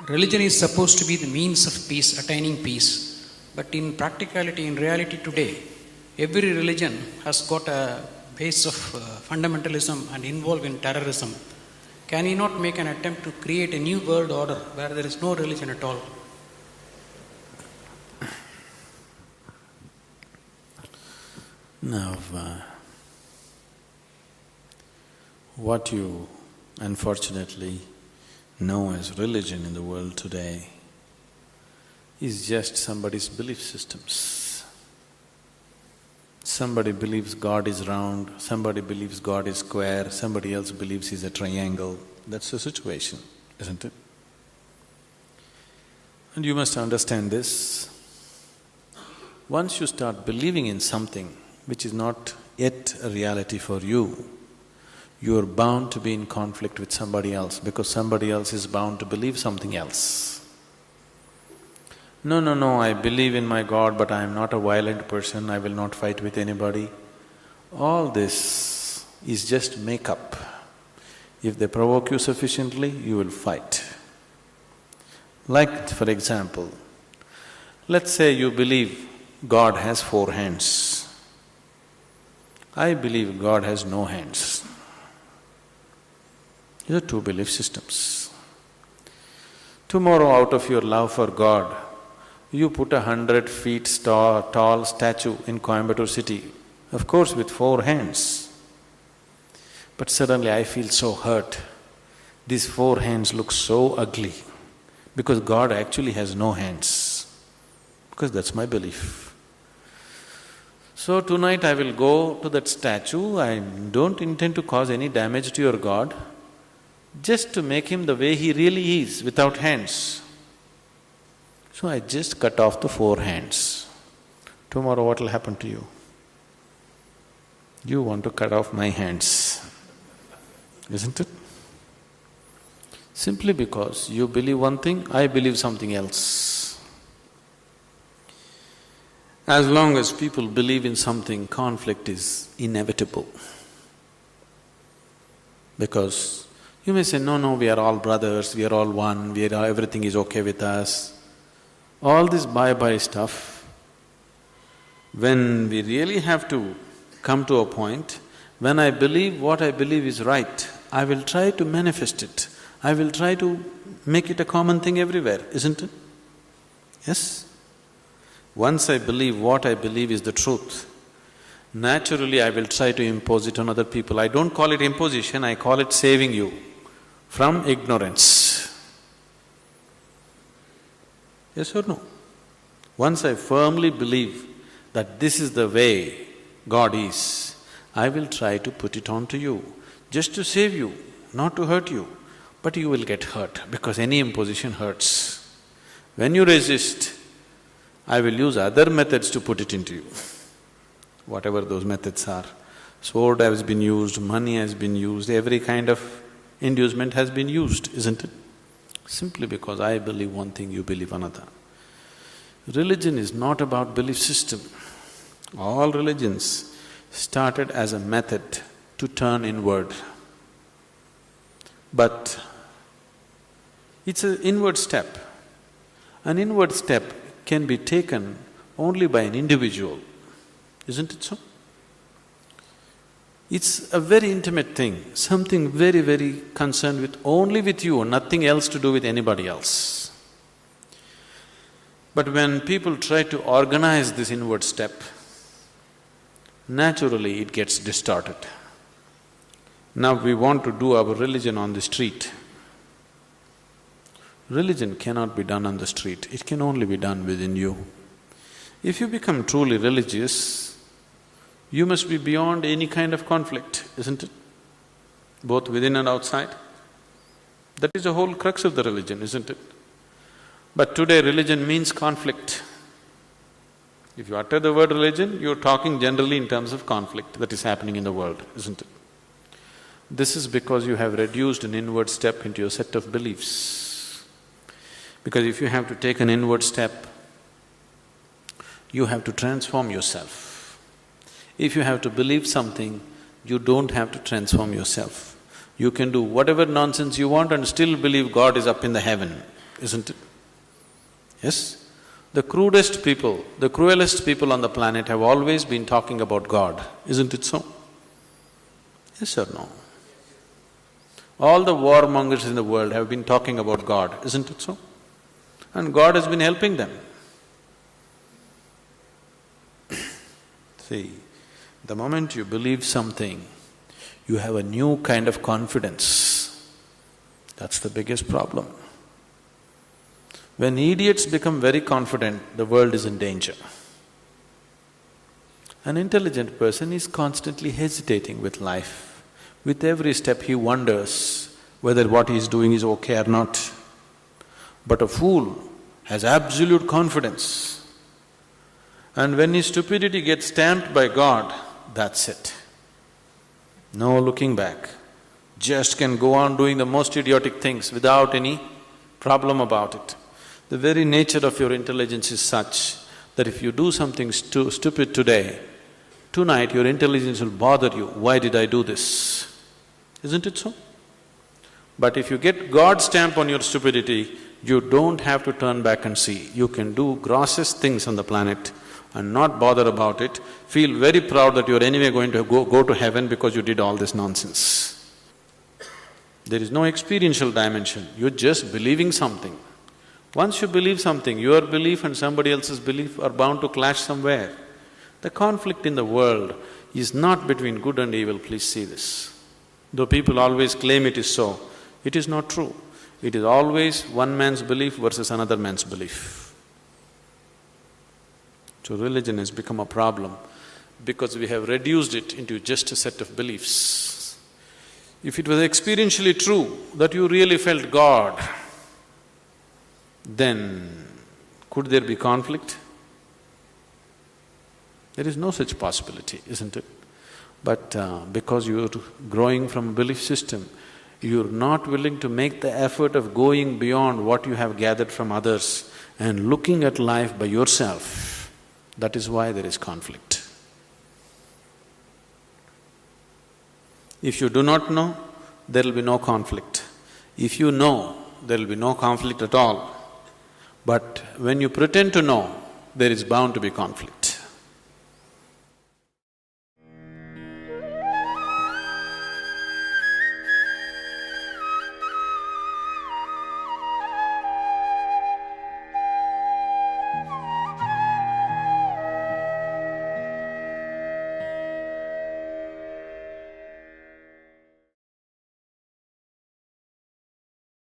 Religion is supposed to be the means of peace, attaining peace. But in practicality, in reality today, every religion has got a base of fundamentalism and involved in terrorism. Can he not make an attempt to create a new world order where there is no religion at all? Now, what you unfortunately know as religion in the world today is just somebody's belief systems. Somebody believes God is round, somebody believes God is square, somebody else believes he's a triangle. That's the situation, isn't it? And you must understand this. Once you start believing in something which is not yet a reality for you, you are bound to be in conflict with somebody else because somebody else is bound to believe something else. No, I believe in my God, but I am not a violent person, I will not fight with anybody. All this is just make-up. If they provoke you sufficiently, you will fight. Like, for example, let's say you believe God has 4 hands. I believe God has no hands. These are 2 belief systems. Tomorrow, out of your love for God, you put a 100 feet tall statue in Coimbatore city, of course with 4 hands. But suddenly I feel so hurt. These 4 hands look so ugly because God actually has no hands, because that's my belief. So tonight I will go to that statue, I don't intend to cause any damage to your God, just to make him the way he really is, without hands. So I just cut off the 4 hands. Tomorrow what will happen to you? You want to cut off my hands, isn't it? Simply because you believe one thing, I believe something else. As long as people believe in something, conflict is inevitable. Because you may say, no, we are all brothers, we are all one, everything is okay with us. All this bye-bye stuff, when we really have to come to a point, when I believe what I believe is right, I will try to manifest it. I will try to make it a common thing everywhere, isn't it? Yes? Once I believe what I believe is the truth, naturally I will try to impose it on other people. I don't call it imposition, I call it saving you from ignorance. Yes or no? Once I firmly believe that this is the way God is, I will try to put it on to you, just to save you, not to hurt you. But you will get hurt because any imposition hurts. When you resist, I will use other methods to put it into you, whatever those methods are. Sword has been used, money has been used, every kind of inducement has been used, isn't it? Simply because I believe one thing, you believe another. Religion is not about belief system. All religions started as a method to turn inward. But it's an inward step. An inward step can be taken only by an individual, isn't it so? It's a very intimate thing, something very, very concerned with only with you, nothing else to do with anybody else. But when people try to organize this inward step, naturally it gets distorted. Now we want to do our religion on the street. Religion cannot be done on the street, it can only be done within you. If you become truly religious, you must be beyond any kind of conflict, isn't it? Both within and outside. That is the whole crux of the religion, isn't it? But today religion means conflict. If you utter the word religion, you're talking generally in terms of conflict that is happening in the world, isn't it? This is because you have reduced an inward step into your set of beliefs. Because if you have to take an inward step, you have to transform yourself. If you have to believe something, you don't have to transform yourself. You can do whatever nonsense you want and still believe God is up in the heaven, isn't it? Yes? The crudest people, the cruelest people on the planet have always been talking about God, isn't it so? Yes or no? All the warmongers in the world have been talking about God, isn't it so? And God has been helping them. See, the moment you believe something, you have a new kind of confidence. That's the biggest problem. When idiots become very confident, the world is in danger. An intelligent person is constantly hesitating with life. With every step he wonders whether what he is doing is okay or not. But a fool has absolute confidence. And when his stupidity gets stamped by God, that's it. No looking back. Just can go on doing the most idiotic things without any problem about it. The very nature of your intelligence is such that if you do something stupid today, tonight your intelligence will bother you, why did I do this? Isn't it so? But if you get God's stamp on your stupidity, you don't have to turn back and see. You can do grossest things on the planet and not bother about it, feel very proud that you're anyway going to go to heaven because you did all this nonsense. There is no experiential dimension, you're just believing something. Once you believe something, your belief and somebody else's belief are bound to clash somewhere. The conflict in the world is not between good and evil, please see this. Though people always claim it is so, it is not true. It is always one man's belief versus another man's belief. So religion has become a problem because we have reduced it into just a set of beliefs. If it was experientially true that you really felt God, then could there be conflict? There is no such possibility, isn't it? But because you're growing from a belief system, you're not willing to make the effort of going beyond what you have gathered from others and looking at life by yourself. That is why there is conflict. If you do not know, there will be no conflict. If you know, there will be no conflict at all. But when you pretend to know, there is bound to be conflict.